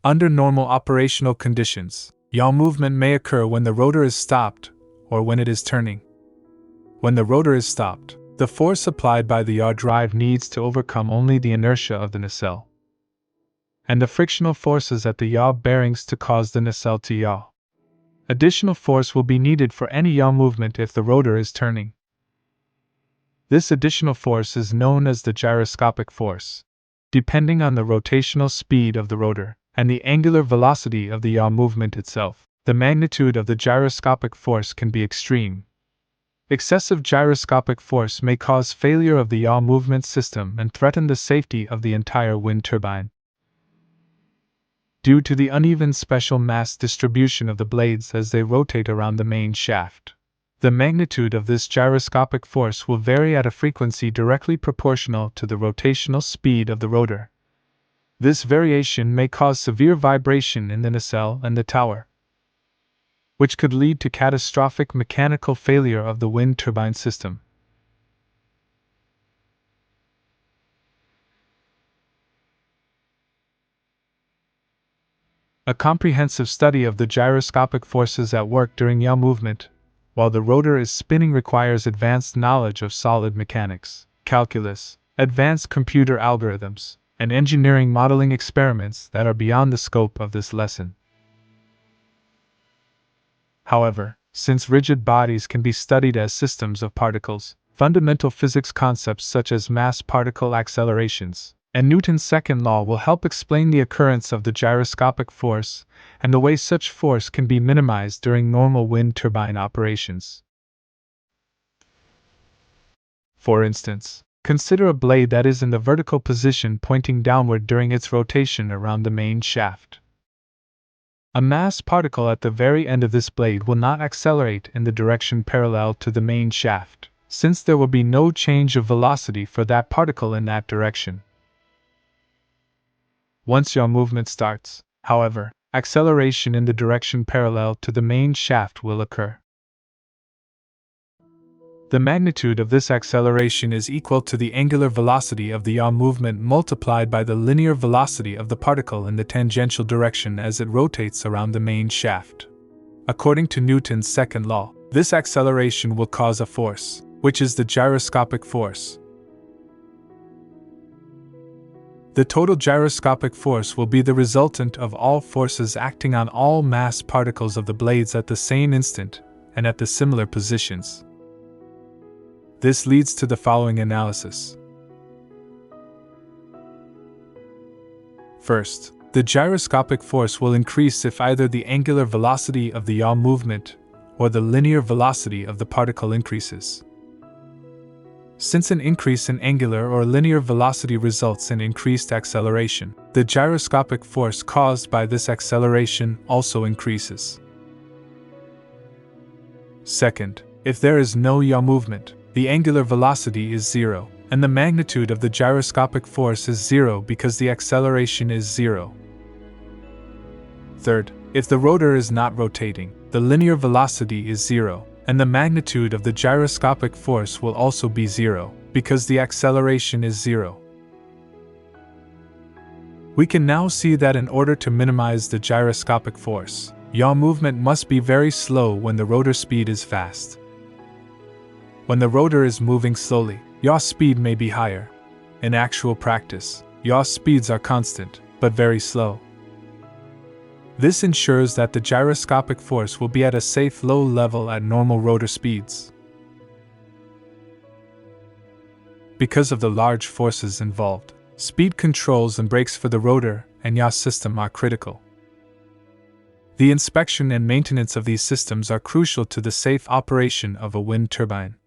Under normal operational conditions, yaw movement may occur when the rotor is stopped or when it is turning. When the rotor is stopped, the force applied by the yaw drive needs to overcome only the inertia of the nacelle and the frictional forces at the yaw bearings to cause the nacelle to yaw. Additional force will be needed for any yaw movement if the rotor is turning. This additional force is known as the gyroscopic force. Depending on the rotational speed of the rotor and the angular velocity of the yaw movement itself, the magnitude of the gyroscopic force can be extreme. Excessive gyroscopic force may cause failure of the yaw movement system and threaten the safety of the entire wind turbine. Due to the uneven special mass distribution of the blades as they rotate around the main shaft, the magnitude of this gyroscopic force will vary at a frequency directly proportional to the rotational speed of the rotor. This variation may cause severe vibration in the nacelle and the tower, which could lead to catastrophic mechanical failure of the wind turbine system. A comprehensive study of the gyroscopic forces at work during yaw movement, while the rotor is spinning, requires advanced knowledge of solid mechanics, calculus, advanced computer algorithms, and engineering modeling experiments that are beyond the scope of this lesson. However, since rigid bodies can be studied as systems of particles, fundamental physics concepts such as mass particle accelerations and Newton's second law will help explain the occurrence of the gyroscopic force and the way such force can be minimized during normal wind turbine operations. For instance, consider a blade that is in the vertical position pointing downward during its rotation around the main shaft. A mass particle at the very end of this blade will not accelerate in the direction parallel to the main shaft, since there will be no change of velocity for that particle in that direction. Once yaw movement starts, however, acceleration in the direction parallel to the main shaft will occur. The magnitude of this acceleration is equal to the angular velocity of the yaw movement multiplied by the linear velocity of the particle in the tangential direction as it rotates around the main shaft. According to Newton's second law, this acceleration will cause a force, which is the gyroscopic force. The total gyroscopic force will be the resultant of all forces acting on all mass particles of the blades at the same instant and at the similar positions. This leads to the following analysis. First, the gyroscopic force will increase if either the angular velocity of the yaw movement or the linear velocity of the particle increases. Since an increase in angular or linear velocity results in increased acceleration, the gyroscopic force caused by this acceleration also increases. Second, if there is no yaw movement, the angular velocity is zero, and the magnitude of the gyroscopic force is zero because the acceleration is zero. Third, if the rotor is not rotating, the linear velocity is zero, and the magnitude of the gyroscopic force will also be zero, because the acceleration is zero. We can now see that in order to minimize the gyroscopic force, yaw movement must be very slow when the rotor speed is fast. When the rotor is moving slowly, yaw speed may be higher. In actual practice, yaw speeds are constant, but very slow. This ensures that the gyroscopic force will be at a safe low level at normal rotor speeds. Because of the large forces involved, speed controls and brakes for the rotor and yaw system are critical. The inspection and maintenance of these systems are crucial to the safe operation of a wind turbine.